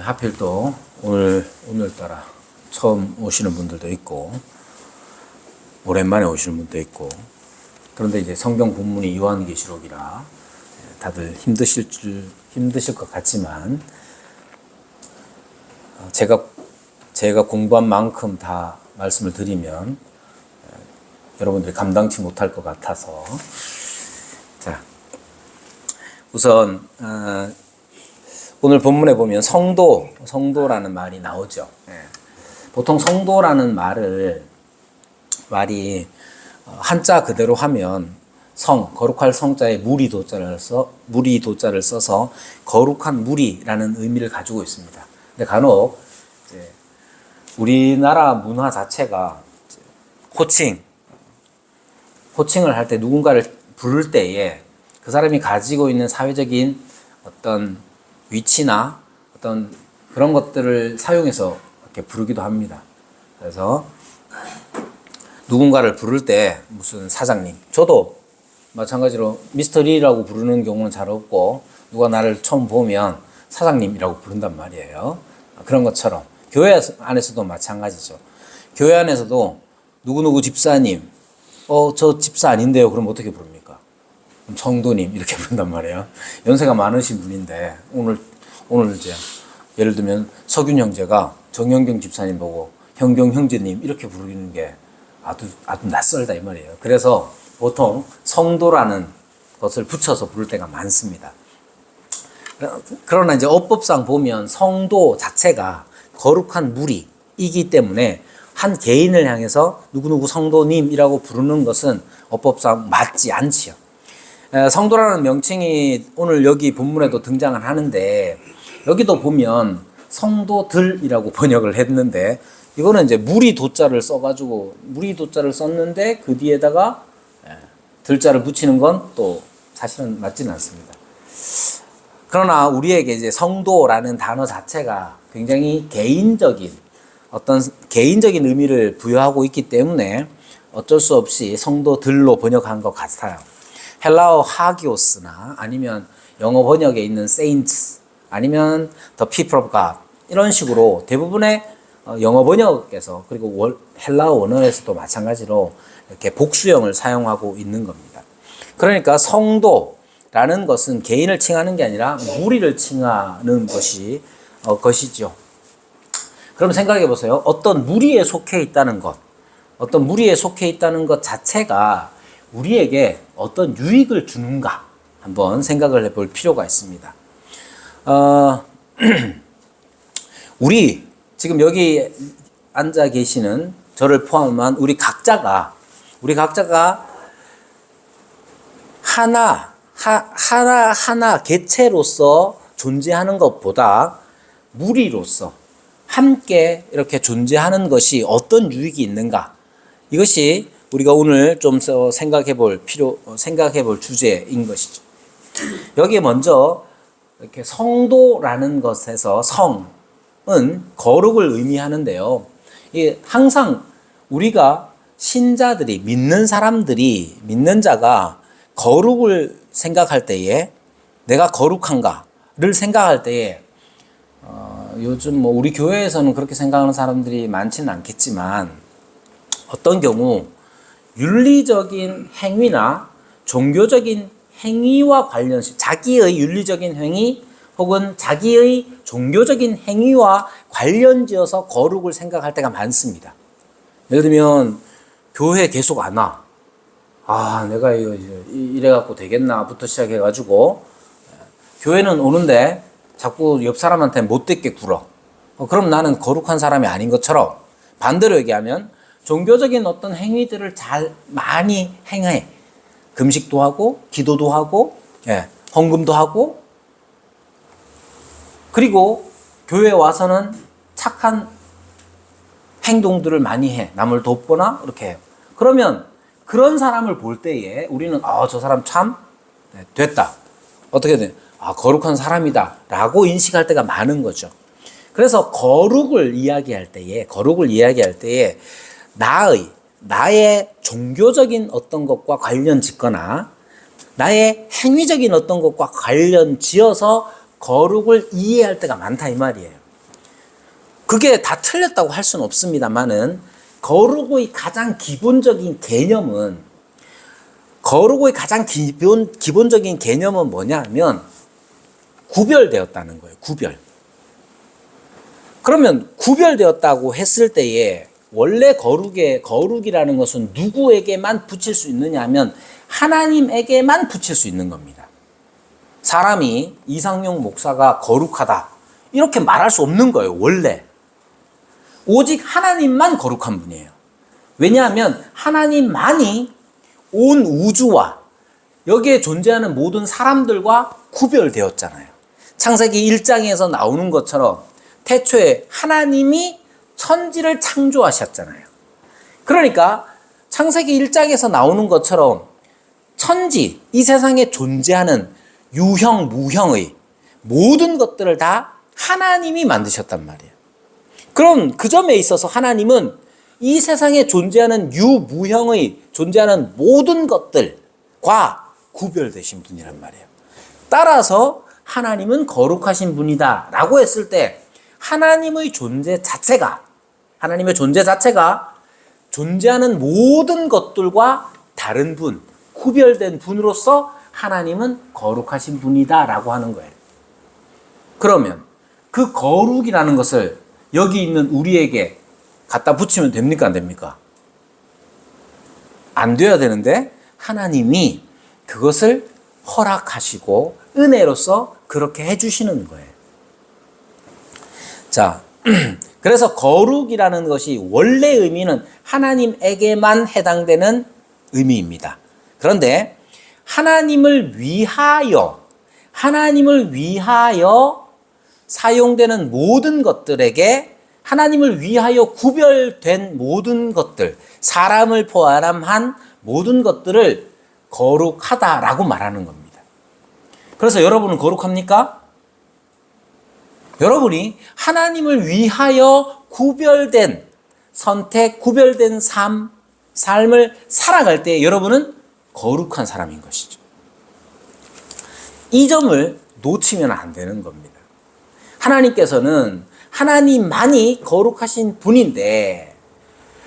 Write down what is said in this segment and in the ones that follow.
하필 또 오늘따라 처음 오시는 분들도 있고 오랜만에 오시는 분도 있고, 그런데 이제 성경 본문이 요한계시록이라 다들 힘드실 것 같지만 제가 공부한 만큼 다 말씀을 드리면 여러분들이 감당치 못할 것 같아서, 자, 우선 오늘 본문에 보면 성도라는 말이 나오죠. 보통 성도라는 말이 한자 그대로 하면 거룩할 성자에 무리도자를 써서 거룩한 무리라는 의미를 가지고 있습니다. 근데 간혹 이제 우리나라 문화 자체가 호칭을 할 때 누군가를 부를 때에 그 사람이 가지고 있는 사회적인 어떤 위치나 어떤 그런 것들을 사용해서 이렇게 부르기도 합니다. 그래서 누군가를 부를 때 무슨 사장님, 저도 마찬가지로 미스터 리라고 부르는 경우는 잘 없고, 누가 나를 처음 보면 사장님이라고 부른단 말이에요. 그런 것처럼 교회 안에서도 마찬가지죠. 교회 안에서도 누구누구 집사님, 저 집사 아닌데요. 그럼 어떻게 부릅니까? 성도님 이렇게 부른단 말이에요. 연세가 많으신 분인데 오늘 이제 예를 들면 석윤 형제가 정영경 집사님 보고 형경 형제님 이렇게 부르는 게 아주 낯설다 이 말이에요. 그래서 보통 성도라는 것을 붙여서 부를 때가 많습니다. 그러나 이제 어법상 보면 성도 자체가 거룩한 무리이기 때문에 한 개인을 향해서 누구누구 성도님이라고 부르는 것은 어법상 맞지 않지요. 성도라는 명칭이 오늘 여기 본문에도 등장을 하는데, 여기도 보면 성도들이라고 번역을 했는데, 이거는 이제 무리도자를 썼는데 그 뒤에다가 들자를 붙이는 건 또 사실은 맞지는 않습니다. 그러나 우리에게 이제 성도라는 단어 자체가 굉장히 개인적인 의미를 부여하고 있기 때문에 어쩔 수 없이 성도들로 번역한 것 같아요. 헬라어 하기오스나 아니면 영어 번역에 있는 saints 아니면 the people of God 이런 식으로 대부분의 영어 번역에서, 그리고 헬라어 원어에서도 마찬가지로 이렇게 복수형을 사용하고 있는 겁니다. 그러니까 성도라는 것은 개인을 칭하는 게 아니라 무리를 칭하는 것이죠. 그럼 생각해 보세요. 어떤 무리에 속해 있다는 것 자체가 우리에게 어떤 유익을 주는가 한번 생각을 해볼 필요가 있습니다. 우리 지금 여기 앉아 계시는 저를 포함한 우리 각자가 하나 개체로서 존재하는 것보다 무리로서 함께 이렇게 존재하는 것이 어떤 유익이 있는가, 이것이 우리가 오늘 좀 생각해 볼 주제인 것이죠. 여기에 먼저 이렇게 성도라는 것에서 성은 거룩을 의미하는데요. 항상 우리가 신자들이, 믿는 자가 거룩을 생각할 때에, 내가 거룩한가를 생각할 때에, 요즘 우리 교회에서는 그렇게 생각하는 사람들이 많지는 않겠지만, 어떤 경우 윤리적인 행위나 종교적인 행위와 관련시, 자기의 윤리적인 행위 혹은 자기의 종교적인 행위와 관련지어서 거룩을 생각할 때가 많습니다. 예를 들면 교회 계속 안 와. 내가 이래갖고 되겠나부터 시작해가지고 교회는 오는데 자꾸 옆 사람한테 못되게 굴어. 그럼 나는 거룩한 사람이 아닌 것처럼, 반대로 얘기하면 종교적인 어떤 행위들을 많이 행해. 금식도 하고, 기도도 하고, 헌금도 하고, 그리고 교회에 와서는 착한 행동들을 많이 해. 남을 돕거나 이렇게 해요. 그러면 그런 사람을 볼 때에 우리는 저 사람 참 됐다. 어떻게 돼? 거룩한 사람이다 라고 인식할 때가 많은 거죠. 그래서 거룩을 이야기할 때에 나의 종교적인 어떤 것과 관련 짓거나 나의 행위적인 어떤 것과 관련 지어서 거룩을 이해할 때가 많다 이 말이에요. 그게 다 틀렸다고 할 수는 없습니다만은 거룩의 가장 기본적인 개념은 뭐냐 하면 구별되었다는 거예요. 구별. 그러면 구별되었다고 했을 때에 원래 거룩이라는 것은 누구에게만 붙일 수 있느냐 하면 하나님에게만 붙일 수 있는 겁니다. 사람이 이상용 목사가 거룩하다 이렇게 말할 수 없는 거예요. 원래. 오직 하나님만 거룩한 분이에요. 왜냐하면 하나님만이 온 우주와 여기에 존재하는 모든 사람들과 구별되었잖아요. 창세기 1장에서 나오는 것처럼 태초에 하나님이 천지를 창조하셨잖아요. 그러니까 창세기 1장에서 나오는 것처럼 천지, 이 세상에 존재하는 유형, 무형의 모든 것들을 다 하나님이 만드셨단 말이에요. 그럼 그 점에 있어서 하나님은 이 세상에 존재하는 유무형의 존재하는 모든 것들과 구별되신 분이란 말이에요. 따라서 하나님은 거룩하신 분이다 라고 했을 때 하나님의 존재 자체가 존재하는 모든 것들과 다른 분, 구별된 분으로서 하나님은 거룩하신 분이다 라고 하는 거예요. 그러면 그 거룩이라는 것을 여기 있는 우리에게 갖다 붙이면 됩니까? 안 됩니까? 안 돼야 되는데 하나님이 그것을 허락하시고 은혜로서 그렇게 해주시는 거예요. 자, 그래서 거룩이라는 것이 원래 의미는 하나님에게만 해당되는 의미입니다. 그런데 하나님을 위하여 사용되는 모든 것들에게 하나님을 위하여 구별된 모든 것들, 사람을 포함한 모든 것들을 거룩하다라고 말하는 겁니다. 그래서 여러분은 거룩합니까? 여러분이 하나님을 위하여 구별된 선택, 구별된 삶을 살아갈 때 여러분은 거룩한 사람인 것이죠. 이 점을 놓치면 안 되는 겁니다. 하나님께서는 하나님만이 거룩하신 분인데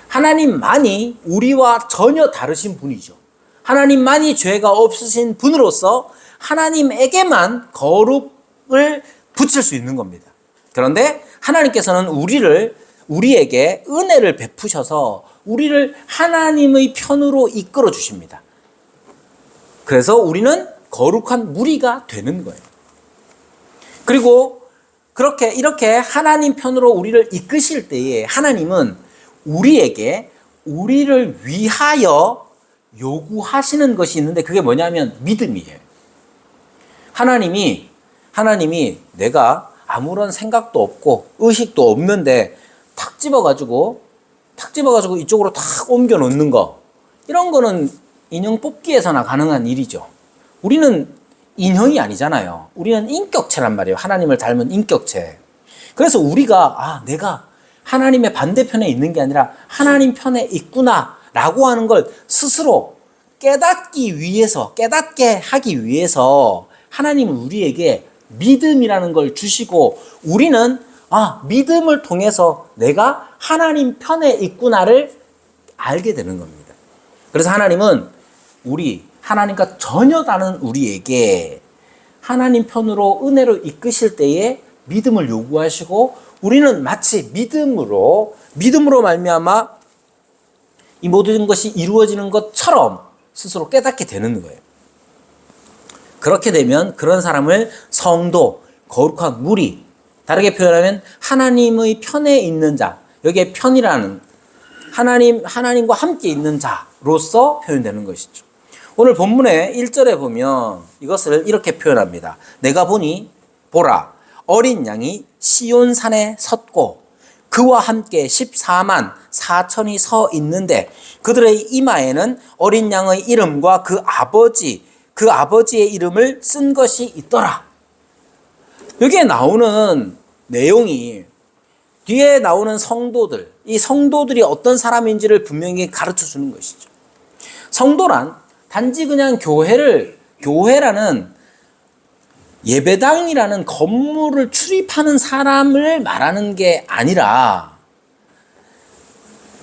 하나님만이 우리와 전혀 다르신 분이죠. 하나님만이 죄가 없으신 분으로서 하나님에게만 거룩을 붙일 수 있는 겁니다. 그런데 하나님께서는 우리에게 은혜를 베푸셔서 우리를 하나님의 편으로 이끌어 주십니다. 그래서 우리는 거룩한 무리가 되는 거예요. 그리고 이렇게 하나님 편으로 우리를 이끄실 때에 하나님은 우리를 위하여 요구하시는 것이 있는데 그게 뭐냐면 믿음이에요. 하나님이 내가 아무런 생각도 없고 의식도 없는데 탁 집어가지고 이쪽으로 탁 옮겨 놓는 거, 이런 거는 인형 뽑기에서나 가능한 일이죠. 우리는 인형이 아니잖아요. 우리는 인격체란 말이에요. 하나님을 닮은 인격체. 그래서 내가 하나님의 반대편에 있는 게 아니라 하나님 편에 있구나 라고 하는 걸 스스로 깨닫게 하기 위해서 하나님은 우리에게 믿음이라는 걸 주시고 우리는 믿음을 통해서 내가 하나님 편에 있구나를 알게 되는 겁니다. 그래서 하나님은 하나님과 전혀 다른 우리에게 하나님 편으로 은혜로 이끄실 때에 믿음을 요구하시고 우리는 마치 믿음으로 말미암아 이 모든 것이 이루어지는 것처럼 스스로 깨닫게 되는 거예요. 그렇게 되면 그런 사람을 성도, 거룩한 무리, 다르게 표현하면 하나님의 편에 있는 자, 여기에 편이라는 하나님과 함께 있는 자로서 표현되는 것이죠. 오늘 본문의 1절에 보면 이것을 이렇게 표현합니다. 내가 보라 어린 양이 시온산에 섰고 그와 함께 14만 4천이 서 있는데 그들의 이마에는 어린 양의 이름과 그 아버지의 이름을 쓴 것이 있더라. 여기에 나오는 내용이 뒤에 나오는 성도들, 이 성도들이 어떤 사람인지를 분명히 가르쳐 주는 것이죠. 성도란 단지 그냥 교회라는 예배당이라는 건물을 출입하는 사람을 말하는 게 아니라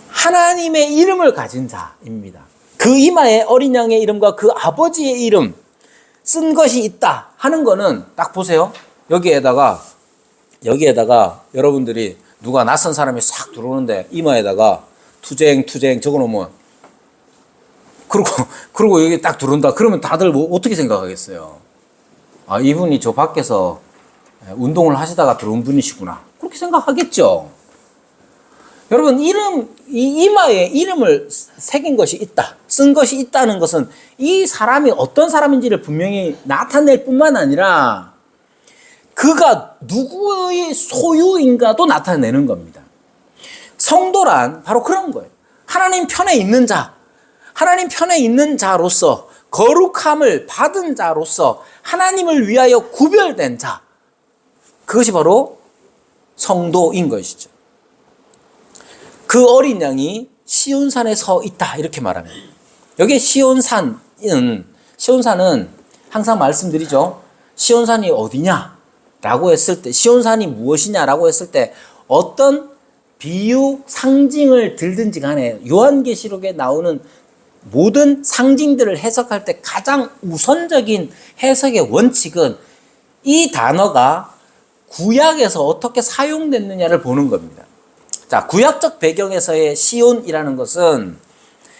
하나님의 이름을 가진 자입니다. 그 이마에 어린 양의 이름과 그 아버지의 이름 쓴 것이 있다 하는 거는 딱 보세요. 여기에다가 여러분들이 누가 낯선 사람이 싹 들어오는데 이마에다가 투쟁 적어놓으면 그리고 여기 딱 들어온다 그러면 다들 뭐 어떻게 생각하겠어요? 아, 이분이 저 밖에서 운동을 하시다가 들어온 분이시구나 그렇게 생각하겠죠. 여러분 이마에 이름을 새긴 것이 있다, 쓴 것이 있다는 것은 이 사람이 어떤 사람인지를 분명히 나타낼 뿐만 아니라 그가 누구의 소유인가도 나타내는 겁니다. 성도란 바로 그런 거예요. 하나님 편에 있는 자, 하나님 편에 있는 자로서 거룩함을 받은 자로서 하나님을 위하여 구별된 자, 그것이 바로 성도인 것이죠. 그 어린 양이 시온산에 서 있다 이렇게 말합니다. 여기 시온산은 항상 말씀드리죠. 시온산이 어디냐라고 했을 때, 시온산이 무엇이냐라고 했을 때 어떤 비유 상징을 들든지 간에 요한계시록에 나오는 모든 상징들을 해석할 때 가장 우선적인 해석의 원칙은 이 단어가 구약에서 어떻게 사용됐느냐를 보는 겁니다. 자, 구약적 배경에서의 시온이라는 것은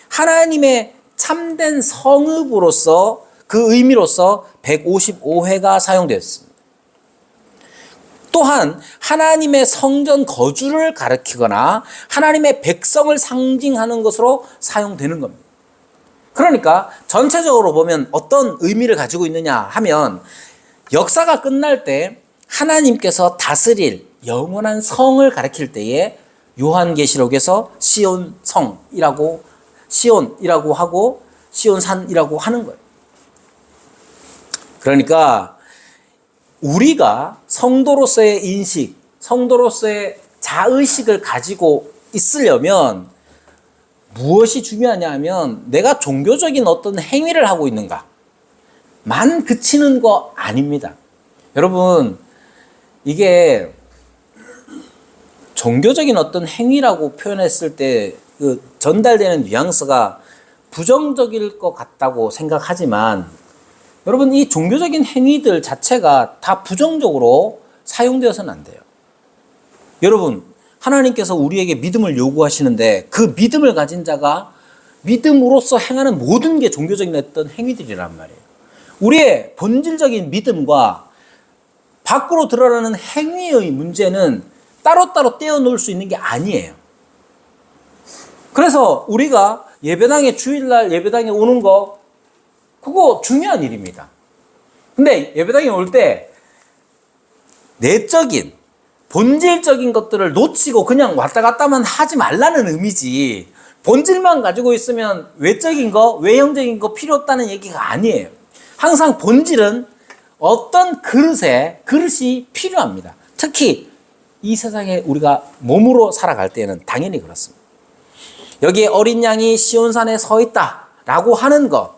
하나님의 참된 성읍으로서 그 의미로서 155회가 사용되었습니다. 또한 하나님의 성전 거주를 가리키거나 하나님의 백성을 상징하는 것으로 사용되는 겁니다. 그러니까 전체적으로 보면 어떤 의미를 가지고 있느냐 하면 역사가 끝날 때 하나님께서 다스릴 영원한 성을 가리킬 때에 요한계시록에서 시온성이라고 시온이라고 하고 시온산이라고 하는 거예요. 그러니까 우리가 성도로서의 인식, 성도로서의 자의식을 가지고 있으려면 무엇이 중요하냐 하면 내가 종교적인 어떤 행위를 하고 있는가 만 그치는 거 아닙니다. 여러분, 이게 종교적인 어떤 행위라고 표현했을 때 그 전달되는 뉘앙스가 부정적일 것 같다고 생각하지만 여러분, 이 종교적인 행위들 자체가 다 부정적으로 사용되어서는 안 돼요. 여러분, 하나님께서 우리에게 믿음을 요구하시는데 그 믿음을 가진 자가 믿음으로써 행하는 모든 게 종교적인 어떤 행위들이란 말이에요. 우리의 본질적인 믿음과 밖으로 드러나는 행위의 문제는 따로따로 떼어놓을 수 있는 게 아니에요. 그래서 우리가 예배당에 주일날 예배당에 오는 거 그거 중요한 일입니다. 근데 예배당에 올 때 내적인 본질적인 것들을 놓치고 그냥 왔다 갔다만 하지 말라는 의미지, 본질만 가지고 있으면 외적인 거, 외형적인 거 필요 없다는 얘기가 아니에요. 항상 본질은 어떤 그릇이 필요합니다. 특히 이 세상에 우리가 몸으로 살아갈 때는 당연히 그렇습니다. 여기에 어린 양이 시온산에 서 있다라고 하는 것,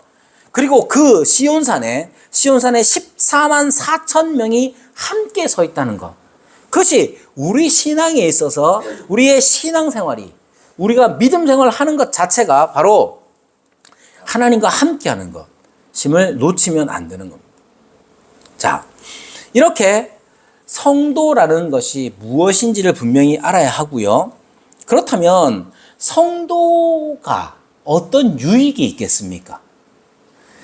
그리고 그 시온산에 14만 4천 명이 함께 서 있다는 것, 그것이 우리 신앙에 있어서 우리의 신앙생활이, 우리가 믿음 생활을 하는 것 자체가 바로 하나님과 함께하는 것임을 놓치면 안 되는 겁니다. 자, 이렇게 성도라는 것이 무엇인지를 분명히 알아야 하고요. 그렇다면 성도가 어떤 유익이 있겠습니까?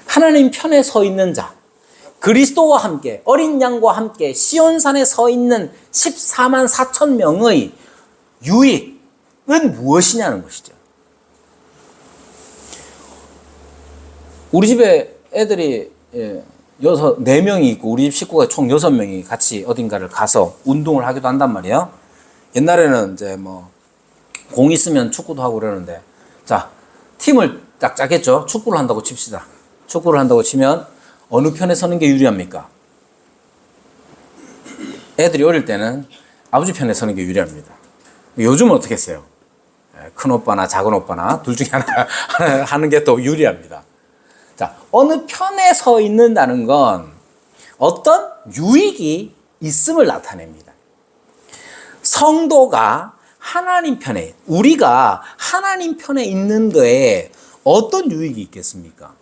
하나님 편에 서 있는 자, 그리스도와 함께, 어린 양과 함께 시온산에 서 있는 14만 4천 명의 유익은 무엇이냐는 것이죠. 우리 집에 애들이 4명이 있고 우리 집 식구가 총 6명이 같이 어딘가를 가서 운동을 하기도 한단 말이에요. 옛날에는 이제 공 있으면 축구도 하고 그러는데, 자, 팀을 딱 짜겠죠. 축구를 한다고 칩시다. 축구를 한다고 치면 어느 편에 서는 게 유리합니까? 애들이 어릴 때는 아버지 편에 서는 게 유리합니다. 요즘은 어떻게 했어요? 큰 오빠나 작은 오빠나 둘 중에 하나 하는 게 또 유리합니다. 자, 어느 편에 서 있는다는 건 어떤 유익이 있음을 나타냅니다. 성도가 하나님 편에, 우리가 하나님 편에 있는 데에 어떤 유익이 있겠습니까?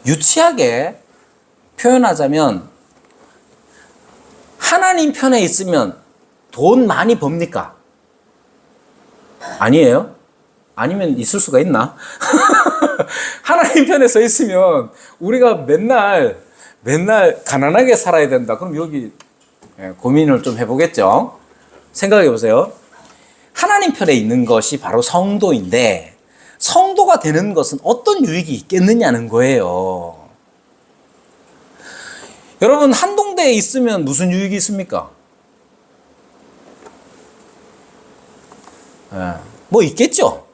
유치하게 표현하자면 하나님 편에 있으면 돈 많이 법니까? 아니에요? 아니면 있을 수가 있나? 하나님 편에 서 있으면 우리가 맨날 가난하게 살아야 된다. 그럼 여기 고민을 좀 해보겠죠? 생각해 보세요. 하나님 편에 있는 것이 바로 성도인데 성도가 되는 것은 어떤 유익이 있겠느냐는 거예요. 여러분, 한동대에 있으면 무슨 유익이 있습니까? 뭐 있겠죠?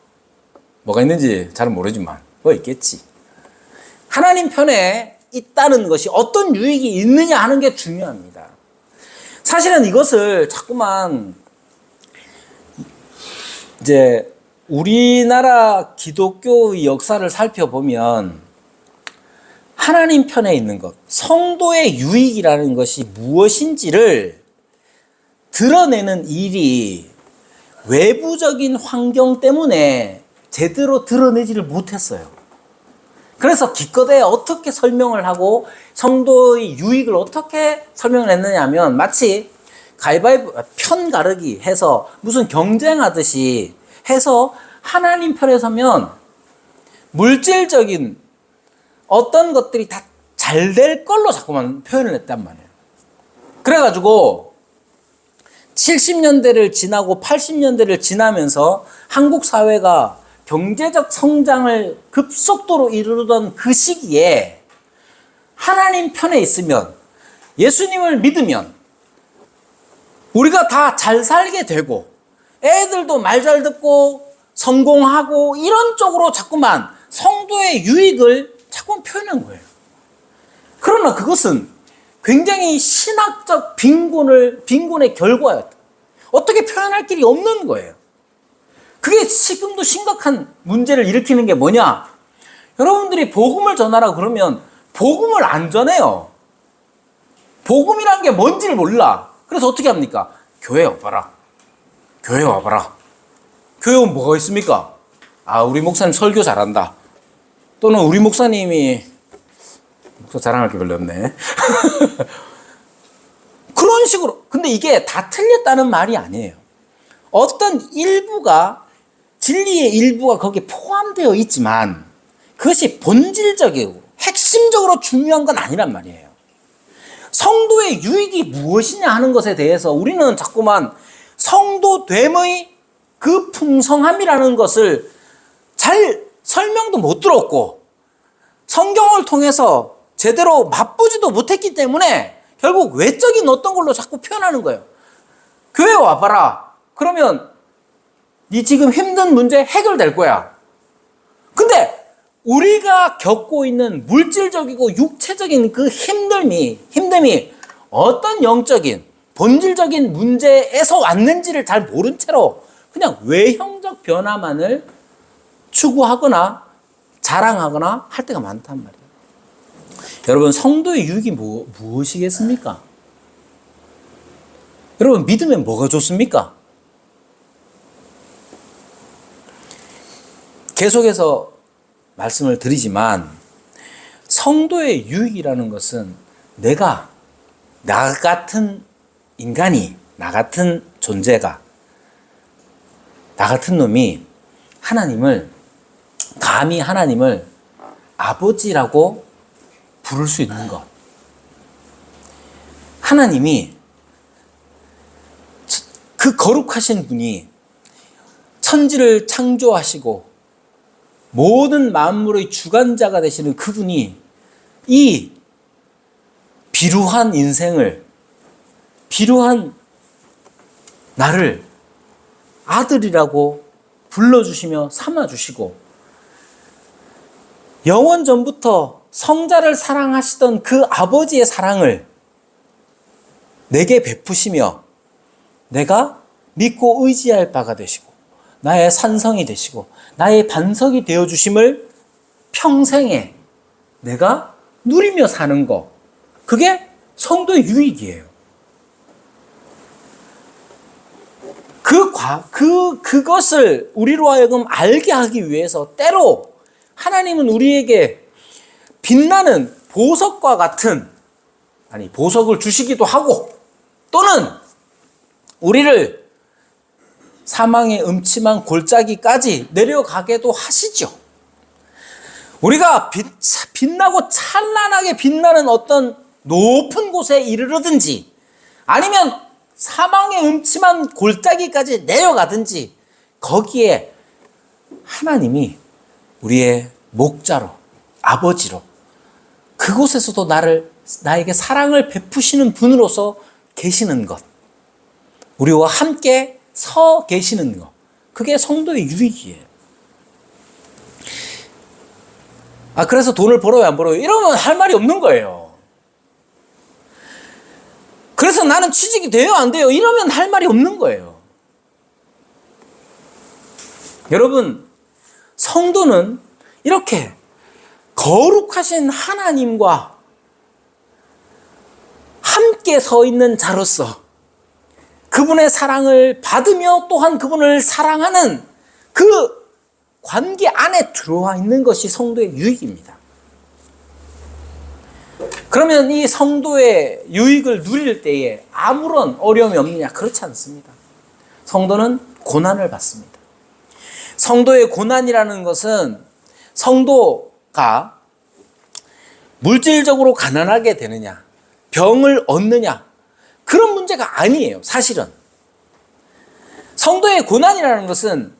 뭐가 있는지 잘 모르지만 뭐 있겠지. 하나님 편에 있다는 것이 어떤 유익이 있느냐 하는 게 중요합니다. 사실은 이것을 자꾸만 이제 우리나라 기독교의 역사를 살펴보면 하나님 편에 있는 것, 성도의 유익이라는 것이 무엇인지를 드러내는 일이 외부적인 환경 때문에 제대로 드러내지를 못했어요. 그래서 기껏해 어떻게 설명을 하고 성도의 유익을 어떻게 설명을 했느냐 하면 마치 가위바위보 편 가르기 해서 무슨 경쟁하듯이 해서 하나님 편에 서면 물질적인 어떤 것들이 다 잘 될 걸로 자꾸만 표현을 했단 말이에요. 그래가지고 70년대를 지나고 80년대를 지나면서 한국 사회가 경제적 성장을 급속도로 이루던 그 시기에 하나님 편에 있으면, 예수님을 믿으면 우리가 다 잘 살게 되고 애들도 말 잘 듣고 성공하고 이런 쪽으로 자꾸만 성도의 유익을 자꾸만 표현한 거예요. 그러나 그것은 굉장히 신학적 빈곤의 결과였다. 어떻게 표현할 길이 없는 거예요. 그게 지금도 심각한 문제를 일으키는 게 뭐냐? 여러분들이 복음을 전하라 그러면 복음을 안 전해요. 복음이란 게 뭔지를 몰라. 그래서 어떻게 합니까? 교회 와봐라. 교회 와봐라. 교회 오면 뭐가 있습니까? 아, 우리 목사님 설교 잘한다. 또는 우리 목사님이 목사 자랑할 게 별로 없네. 그런 식으로. 근데 이게 다 틀렸다는 말이 아니에요. 어떤 일부가, 진리의 일부가 거기에 포함되어 있지만 그것이 본질적이고 핵심적으로 중요한 건 아니란 말이에요. 성도의 유익이 무엇이냐 하는 것에 대해서 우리는 자꾸만 성도됨의 그 풍성함이라는 것을 잘 설명도 못 들었고 성경을 통해서 제대로 맛보지도 못했기 때문에 결국 외적인 어떤 걸로 자꾸 표현하는 거예요. 교회 와봐라. 그러면 네 지금 힘든 문제 해결될 거야. 근데 우리가 겪고 있는 물질적이고 육체적인 그 힘듦이 어떤 영적인 본질적인 문제에서 왔는지를 잘 모른 채로 그냥 외형적 변화만을 추구하거나 자랑하거나 할 때가 많단 말이에요. 여러분, 성도의 유익이 무엇이겠습니까? 여러분, 믿으면 뭐가 좋습니까? 계속해서 말씀을 드리지만 성도의 유익이라는 것은 나 같은 인간이, 나 같은 존재가, 나 같은 놈이 감히 하나님을 아버지라고 부를 수 있는 것. 하나님이, 그 거룩하신 분이 천지를 창조하시고 모든 만물의 주관자가 되시는 그분이 이 비루한 인생을, 비루한 나를 아들이라고 불러주시며 삼아주시고 영원 전부터 성자를 사랑하시던 그 아버지의 사랑을 내게 베푸시며 내가 믿고 의지할 바가 되시고 나의 산성이 되시고 나의 반석이 되어주심을 평생에 내가 누리며 사는 거, 그게 성도의 유익이에요. 그것을 우리로 하여금 알게 하기 위해서 때로 하나님은 우리에게 빛나는 보석과 같은, 보석을 주시기도 하고, 또는 우리를 사망의 음침한 골짜기까지 내려가게도 하시죠. 우리가 빛나고 찬란하게 빛나는 어떤 높은 곳에 이르르든지, 아니면 사망의 음침한 골짜기까지 내려가든지, 거기에 하나님이 우리의 목자로, 아버지로, 그곳에서도 나에게 사랑을 베푸시는 분으로서 계시는 것, 우리와 함께 서 계시는 것, 그게 성도의 유익이에요. 그래서 돈을 벌어요, 안 벌어요? 이러면 할 말이 없는 거예요. 그래서 나는 취직이 돼요, 안 돼요? 이러면 할 말이 없는 거예요. 여러분, 성도는 이렇게 거룩하신 하나님과 함께 서 있는 자로서 그분의 사랑을 받으며 또한 그분을 사랑하는 그 관계 안에 들어와 있는 것이 성도의 유익입니다. 그러면 이 성도의 유익을 누릴 때에 아무런 어려움이 없느냐? 그렇지 않습니다. 성도는 고난을 받습니다. 성도의 고난이라는 것은 성도가 물질적으로 가난하게 되느냐, 병을 얻느냐, 그런 문제가 아니에요, 사실은. 성도의 고난이라는 것은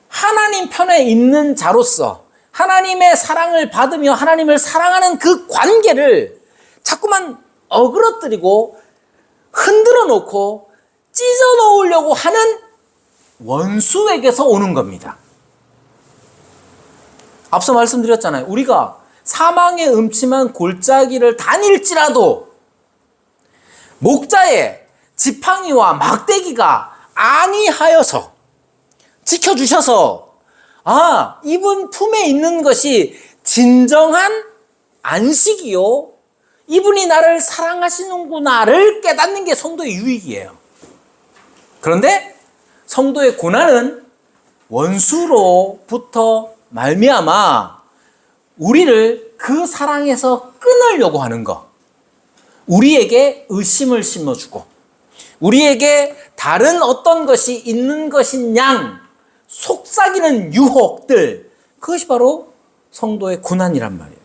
하나님 편에 있는 자로서 하나님의 사랑을 받으며 하나님을 사랑하는 그 관계를 자꾸만 어그러뜨리고 흔들어 놓고 찢어 놓으려고 하는 원수에게서 오는 겁니다. 앞서 말씀드렸잖아요. 우리가 사망의 음침한 골짜기를 다닐지라도 목자의 지팡이와 막대기가 아니하여서 지켜주셔서 이분 품에 있는 것이 진정한 안식이요, 이분이 나를 사랑하시는구나를 깨닫는 게 성도의 유익이에요. 그런데 성도의 고난은 원수로부터 말미암아 우리를 그 사랑에서 끊으려고 하는 것, 우리에게 의심을 심어주고 우리에게 다른 어떤 것이 있는 것인 양 속삭이는 유혹들, 그것이 바로 성도의 고난이란 말이에요.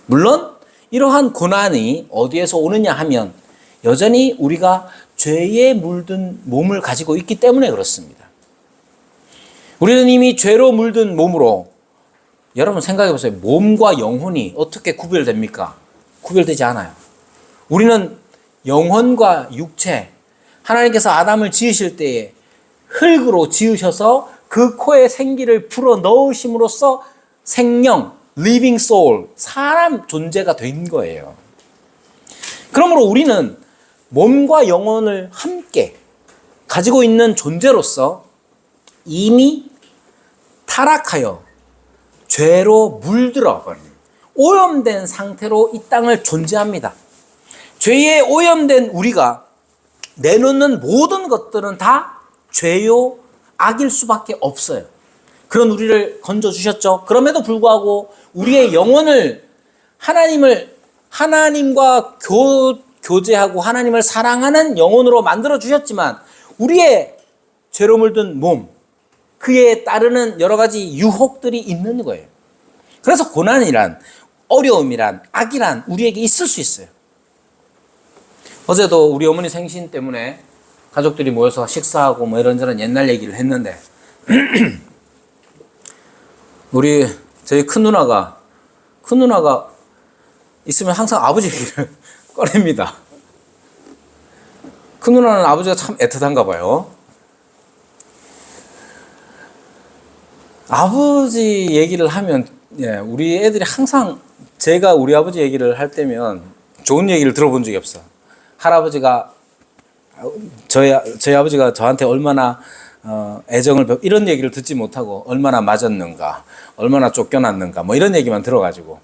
물론 이러한 고난이 어디에서 오느냐 하면 여전히 우리가 죄에 물든 몸을 가지고 있기 때문에 그렇습니다. 우리는 이미 죄로 물든 몸으로, 여러분 생각해 보세요. 몸과 영혼이 어떻게 구별됩니까? 구별되지 않아요. 우리는 영혼과 육체, 하나님께서 아담을 지으실 때에 흙으로 지으셔서 그 코에 생기를 불어 넣으심으로써 생명, living soul, 사람 존재가 된 거예요. 그러므로 우리는 몸과 영혼을 함께 가지고 있는 존재로서 이미 타락하여 죄로 물들어 버린 오염된 상태로 이 땅을 존재합니다. 죄에 오염된 우리가 내놓는 모든 것들은 다 죄요, 악일 수밖에 없어요. 그런 우리를 건져주셨죠. 그럼에도 불구하고 우리의 영혼을 하나님과 교제하고 하나님을 사랑하는 영혼으로 만들어주셨지만 우리의 죄로 물든 몸, 그에 따르는 여러 가지 유혹들이 있는 거예요. 그래서 고난이란, 어려움이란, 악이란 우리에게 있을 수 있어요. 어제도 우리 어머니 생신 때문에 가족들이 모여서 식사하고 뭐 이런저런 옛날 얘기를 했는데 저희 큰 누나가 있으면 항상 아버지 얘기를 꺼냅니다. 큰 누나는 아버지가 참 애틋한가 봐요. 아버지 얘기를 하면 우리 애들이 항상, 제가 우리 아버지 얘기를 할 때면 좋은 얘기를 들어본 적이 없어. 할아버지가 저희 아버지가 저한테 얼마나 애정을 이런 얘기를 듣지 못하고 얼마나 맞았는가, 얼마나 쫓겨났는가, 뭐 이런 얘기만 들어가지고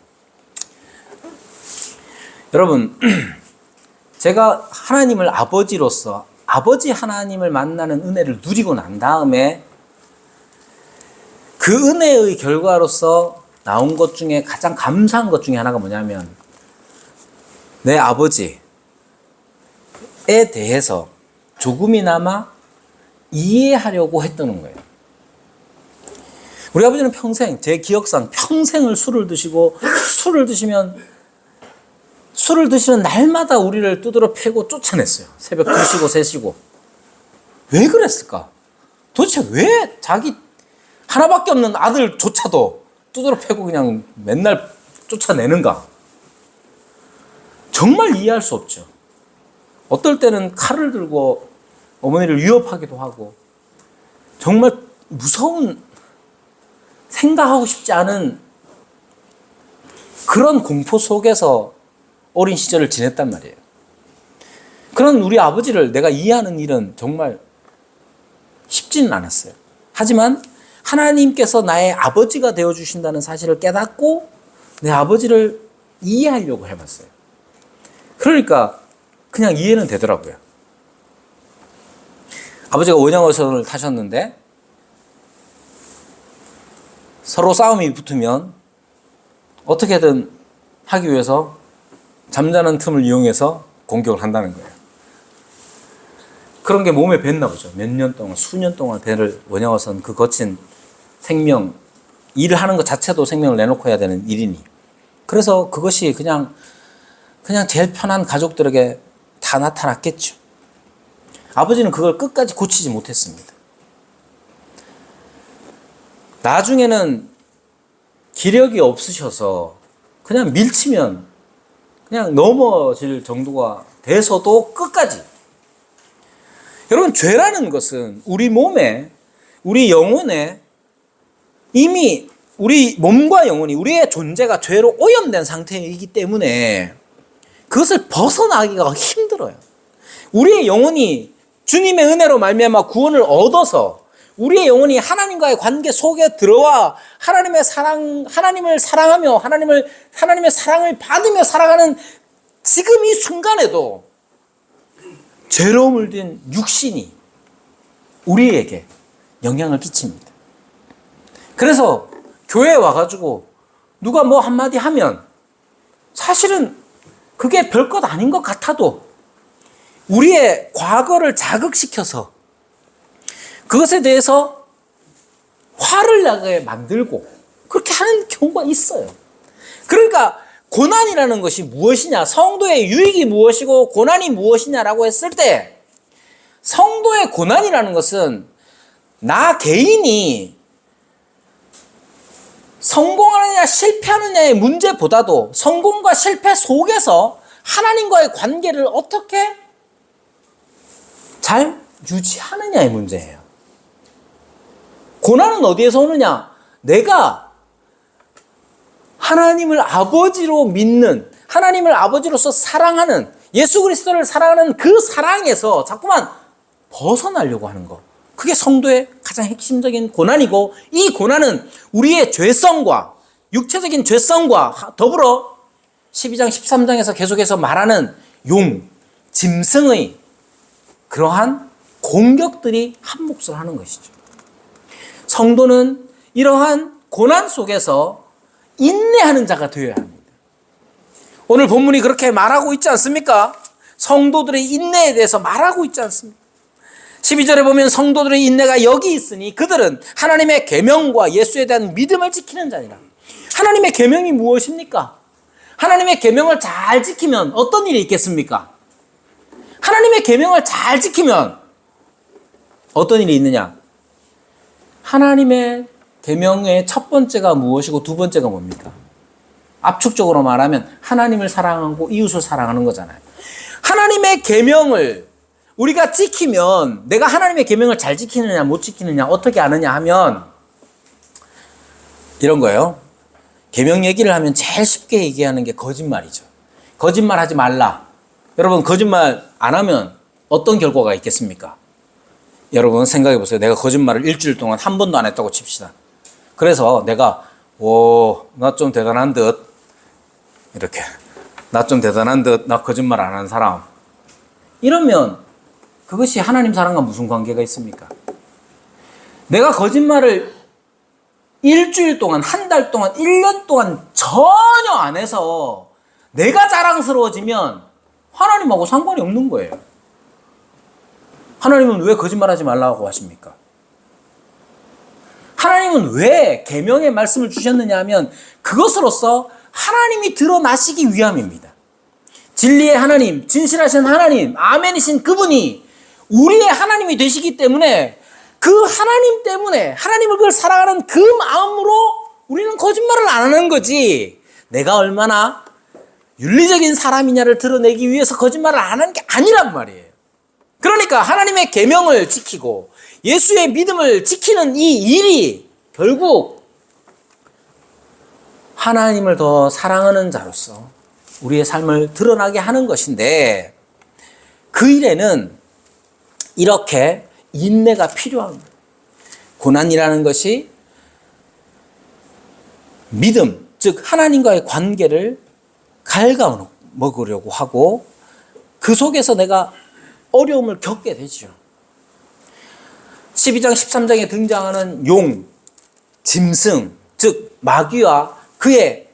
여러분, 제가 하나님을 아버지로서 아버지 하나님을 만나는 은혜를 누리고 난 다음에 그 은혜의 결과로서 나온 것 중에 가장 감사한 것 중에 하나가 뭐냐면 내 아버지에 대해서 조금이나마 이해하려고 했던 거예요. 우리 아버지는 평생, 제 기억상 평생을 술을 드시고 술을 드시는 날마다 우리를 두드러 패고 쫓아냈어요. 새벽 2시고 3시고. 왜 그랬을까? 도대체 왜 자기 하나밖에 없는 아들조차도 두드러 패고 그냥 맨날 쫓아내는가? 정말 이해할 수 없죠. 어떨 때는 칼을 들고 어머니를 위협하기도 하고 정말 무서운 생각하고 싶지 않은 그런 공포 속에서 어린 시절을 지냈단 말이에요. 그런 우리 아버지를 내가 이해하는 일은 정말 쉽지는 않았어요. 하지만 하나님께서 나의 아버지가 되어주신다는 사실을 깨닫고 내 아버지를 이해하려고 해봤어요. 그러니까 그냥 이해는 되더라고요. 아버지가 원양어선을 타셨는데 서로 싸움이 붙으면 어떻게든 하기 위해서 잠자는 틈을 이용해서 공격을 한다는 거예요. 그런 게 몸에 뱄나 보죠. 몇 년 동안, 수년 동안 배를 원양어선 그 거친 생명, 일을 하는 것 자체도 생명을 내놓고 해야 되는 일이니. 그래서 그것이 그냥 제일 편한 가족들에게 다 나타났겠죠. 아버지는 그걸 끝까지 고치지 못했습니다. 나중에는 기력이 없으셔서 그냥 밀치면 그냥 넘어질 정도가 돼서도 끝까지. 여러분, 죄라는 것은 우리 몸에, 우리 영혼에 이미 우리 몸과 영혼이, 우리의 존재가 죄로 오염된 상태이기 때문에 그것을 벗어나기가 힘들어요. 우리의 영혼이 주님의 은혜로 말미암아 구원을 얻어서 우리의 영혼이 하나님과의 관계 속에 들어와 하나님의 하나님을 사랑하며 하나님의 사랑을 받으며 살아가는 지금 이 순간에도 죄로 물든 육신이 우리에게 영향을 끼칩니다. 그래서 교회에 와가지고 누가 뭐 한마디 하면 사실은 그게 별것 아닌 것 같아도 우리의 과거를 자극시켜서 그것에 대해서 화를 나게 만들고 그렇게 하는 경우가 있어요. 그러니까 고난이라는 것이 무엇이냐, 성도의 유익이 무엇이고 고난이 무엇이냐라고 했을 때 성도의 고난이라는 것은 나 개인이 성공하느냐 실패하느냐의 문제보다도 성공과 실패 속에서 하나님과의 관계를 어떻게 잘 유지하느냐의 문제예요. 고난은 어디에서 오느냐? 내가 하나님을 아버지로 믿는, 하나님을 아버지로서 사랑하는, 예수 그리스도를 사랑하는 그 사랑에서 자꾸만 벗어나려고 하는 것. 그게 성도의 가장 핵심적인 고난이고, 이 고난은 우리의 죄성과 육체적인 죄성과 더불어 12장 13장에서 계속해서 말하는 짐승의 그러한 공격들이 한 몫을 하는 것이죠. 성도는 이러한 고난 속에서 인내하는 자가 되어야 합니다. 오늘 본문이 그렇게 말하고 있지 않습니까? 성도들의 인내에 대해서 말하고 있지 않습니까? 12절에 보면 성도들의 인내가 여기 있으니 그들은 하나님의 계명과 예수에 대한 믿음을 지키는 자니라. 하나님의 계명이 무엇입니까? 하나님의 계명을 잘 지키면 어떤 일이 있겠습니까? 하나님의 계명을 잘 지키면 어떤 일이 있느냐? 하나님의 계명의 첫 번째가 무엇이고 두 번째가 뭡니까? 압축적으로 말하면 하나님을 사랑하고 이웃을 사랑하는 거잖아요. 하나님의 계명을 우리가 지키면 내가 하나님의 계명을 잘 지키느냐 못 지키느냐 어떻게 아느냐 하면 이런 거예요. 계명 얘기를 하면 제일 쉽게 얘기하는 게 거짓말이죠. 거짓말하지 말라. 여러분, 거짓말 안 하면 어떤 결과가 있겠습니까? 여러분 생각해 보세요. 내가 거짓말을 일주일 동안 한 번도 안 했다고 칩시다. 그래서 내가 나 좀 대단한 듯 이렇게 나 좀 대단한 듯, 나 거짓말 안 하는 사람. 이러면 그것이 하나님 사랑과 무슨 관계가 있습니까? 내가 거짓말을 일주일 동안, 한 달 동안, 1년 동안 전혀 안 해서 내가 자랑스러워지면 하나님하고 상관이 없는 거예요. 하나님은 왜 거짓말하지 말라고 하십니까? 하나님은 왜 계명의 말씀을 주셨느냐 하면 그것으로서 하나님이 드러나시기 위함입니다. 진리의 하나님, 진실하신 하나님, 아멘이신 그분이 우리의 하나님이 되시기 때문에 그 하나님 때문에 하나님을 그걸 사랑하는 그 마음으로 우리는 거짓말을 안 하는 거지, 내가 얼마나 윤리적인 사람이냐를 드러내기 위해서 거짓말을 안 하는 게 아니란 말이에요. 그러니까 하나님의 계명을 지키고 예수의 믿음을 지키는 이 일이 결국 하나님을 더 사랑하는 자로서 우리의 삶을 드러나게 하는 것인데, 그 일에는 이렇게 인내가 필요한 거예요. 고난이라는 것이 믿음, 즉 하나님과의 관계를 갉아먹으려고 하고 그 속에서 내가 어려움을 겪게 되죠. 12장 13장에 등장하는 용, 짐승, 즉 마귀와 그의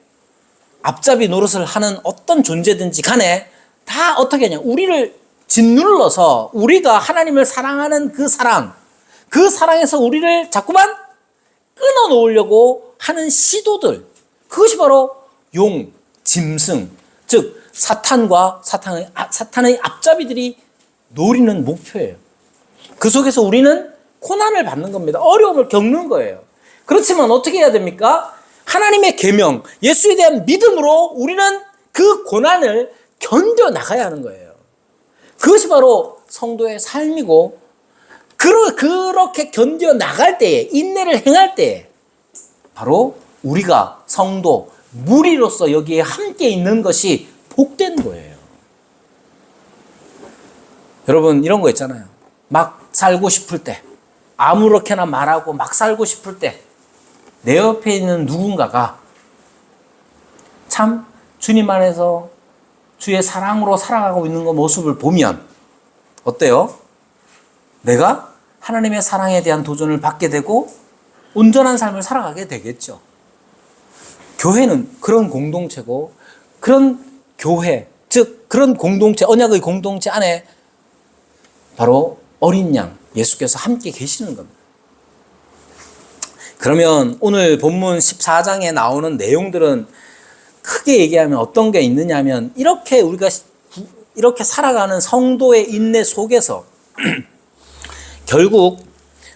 앞잡이 노릇을 하는 어떤 존재든지 간에 다 어떻게 하냐, 우리를 짓눌러서 우리가 하나님을 사랑하는 그 사랑에서 우리를 자꾸만 끊어놓으려고 하는 시도들, 그것이 바로 용, 짐승, 즉 사탄과 사탄의 앞잡이들이 노리는 목표예요. 그 속에서 우리는 고난을 받는 겁니다. 어려움을 겪는 거예요. 그렇지만 어떻게 해야 됩니까? 하나님의 계명, 예수에 대한 믿음으로 우리는 그 고난을 견뎌나가야 하는 거예요. 그것이 바로 성도의 삶이고, 그렇게 견뎌나갈 때에, 인내를 행할 때에 바로 우리가 성도, 무리로서 여기에 함께 있는 것이 복된 거예요. 여러분, 이런 거 있잖아요. 막 살고 싶을 때, 아무렇게나 말하고 막 살고 싶을 때 내 옆에 있는 누군가가 참 주님 안에서 주의 사랑으로 살아가고 있는 그 모습을 보면 어때요? 내가 하나님의 사랑에 대한 도전을 받게 되고 온전한 삶을 살아가게 되겠죠. 교회는 그런 공동체고, 그런 교회, 즉 그런 공동체, 언약의 공동체 안에 바로 어린 양 예수께서 함께 계시는 겁니다. 그러면 오늘 본문 14장에 나오는 내용들은 크게 얘기하면 어떤 게 있느냐 하면, 이렇게 우리가 이렇게 살아가는 성도의 인내 속에서 결국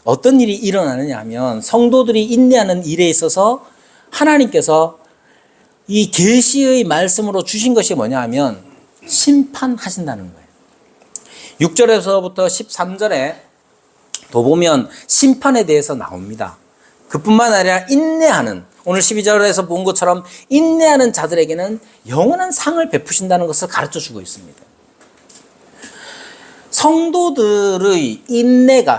어떤 일이 일어나느냐 하면, 성도들이 인내하는 일에 있어서 하나님께서 이 계시의 말씀으로 주신 것이 뭐냐 하면 심판하신다는 거예요. 6절에서부터 13절에 더 보면 심판에 대해서 나옵니다. 그뿐만 아니라 인내하는, 오늘 12절에서 본 것처럼 인내하는 자들에게는 영원한 상을 베푸신다는 것을 가르쳐 주고 있습니다. 성도의 인내가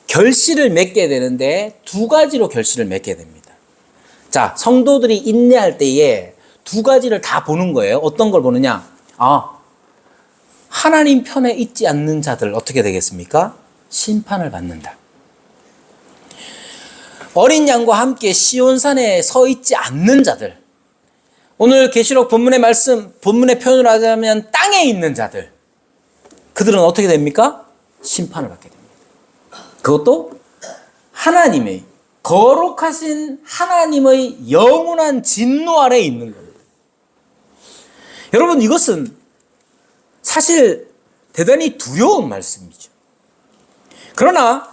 결실을 맺게 되는데 두 가지로 결실을 맺게 됩니다. 자, 성도들이 인내할 때에 두 가지를 다 보는 거예요. 어떤 걸 보느냐? 하나님 편에 있지 않는 자들 어떻게 되겠습니까? 심판을 받는다. 어린 양과 함께 시온산에 서 있지 않는 자들, 오늘 계시록 본문의 말씀, 본문의 표현을 하자면 땅에 있는 자들, 그들은 어떻게 됩니까? 심판을 받게 됩니다. 그것도 하나님의, 거룩하신 하나님의 영원한 진노 아래에 있는 겁니다. 여러분, 이것은 사실 대단히 두려운 말씀이죠. 그러나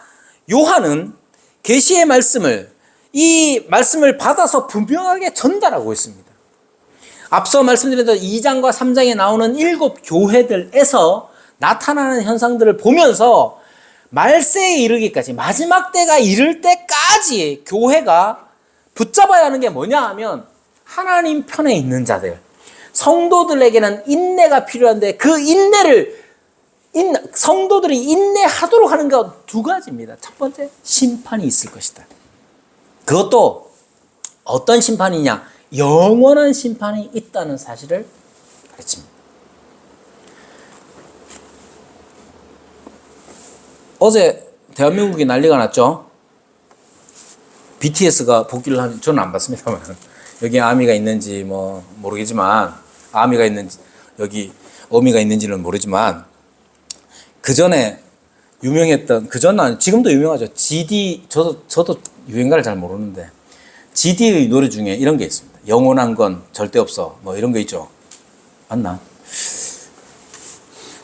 요한은 계시의 말씀을, 이 말씀을 받아서 분명하게 전달하고 있습니다. 앞서 말씀드렸던 2장과 3장에 나오는 7 교회들에서 나타나는 현상들을 보면서 말세에 이르기까지, 마지막 때가 이를 때까지 교회가 붙잡아야 하는 게 뭐냐 하면 하나님 편에 있는 자들, 성도들에게는 인내가 필요한데 그 인내를 성도들이 인내하도록 하는 것 두 가지입니다. 첫 번째, 심판이 있을 것이다. 그것도 어떤 심판이냐? 영원한 심판이 있다는 사실을 가르칩니다. 어제 대한민국이 난리가 났죠. BTS가 복귀를 하는, 저는 안 봤습니다만 여기 아미가 있는지 뭐 모르겠지만, 아미가 있는지 여기 어미가 있는지는 모르지만, 그 전에 유명했던, 그 전은 지금도 유명하죠. GD, 저도 유행가를 잘 모르는데 GD의 노래 중에 이런 게 있습니다. 영원한 건 절대 없어, 뭐 이런 거 있죠. 맞나?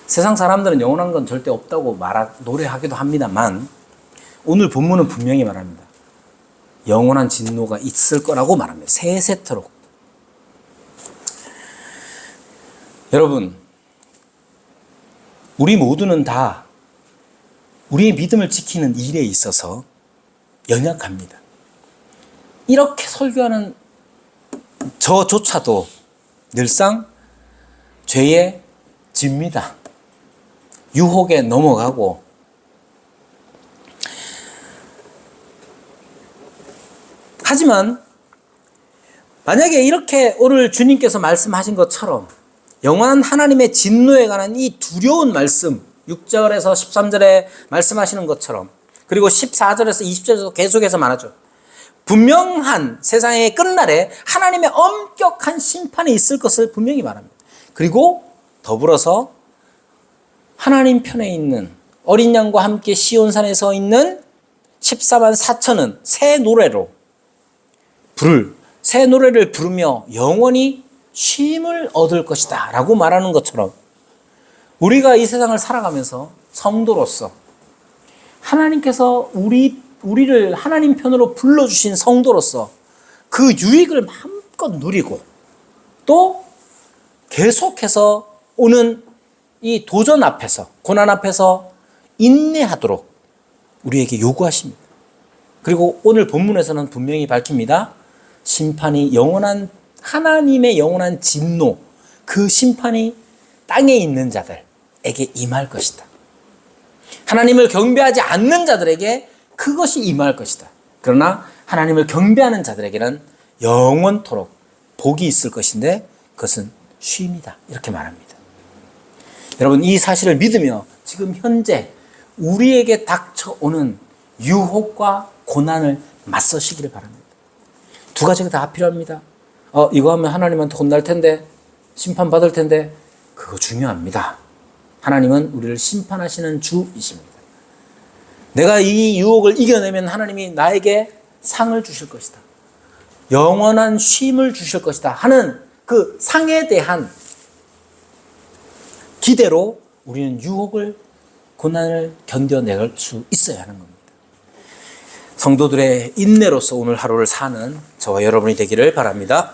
세상 사람들은 영원한 건 절대 없다고 노래하기도 합니다만, 오늘 본문은 분명히 말합니다. 영원한 진노가 있을 거라고 말합니다. 세세토록. 여러분, 우리 모두는 다 우리의 믿음을 지키는 일에 있어서 연약합니다. 이렇게 설교하는 저조차도 늘상 죄에 집니다. 유혹에 넘어가고, 하지만 만약에 이렇게 오늘 주님께서 말씀하신 것처럼 영원한 하나님의 진노에 관한 이 두려운 말씀, 6절에서 13절에 말씀하시는 것처럼, 그리고 14절에서 20절에서 계속해서 말하죠. 분명한 세상의 끝날에 하나님의 엄격한 심판이 있을 것을 분명히 말합니다. 그리고 더불어서 하나님 편에 있는 어린 양과 함께 시온산에 서 있는 14만 4천은 새 노래를 부르며 영원히 쉼을 얻을 것이다 라고 말하는 것처럼, 우리가 이 세상을 살아가면서 성도로서 하나님께서 우리를 하나님 편으로 불러주신 성도로서 그 유익을 마음껏 누리고, 또 계속해서 오는 이 도전 앞에서, 고난 앞에서 인내하도록 우리에게 요구하십니다. 그리고 오늘 본문에서는 분명히 밝힙니다. 심판이, 하나님의 영원한 진노, 그 심판이 땅에 있는 자들에게 임할 것이다. 하나님을 경배하지 않는 자들에게 그것이 임할 것이다. 그러나 하나님을 경배하는 자들에게는 영원토록 복이 있을 것인데 그것은 쉼이다. 이렇게 말합니다. 여러분, 이 사실을 믿으며 지금 현재 우리에게 닥쳐오는 유혹과 고난을 맞서시기를 바랍니다. 두 가지가 다 필요합니다. 이거 하면 하나님한테 혼날 텐데, 심판받을 텐데, 그거 중요합니다. 하나님은 우리를 심판하시는 주이십니다. 내가 이 유혹을 이겨내면 하나님이 나에게 상을 주실 것이다, 영원한 쉼을 주실 것이다 하는 그 상에 대한 기대로 우리는 유혹을, 고난을 견뎌낼 수 있어야 하는 겁니다. 성도들의 인내로서 오늘 하루를 사는 저와 여러분이 되기를 바랍니다.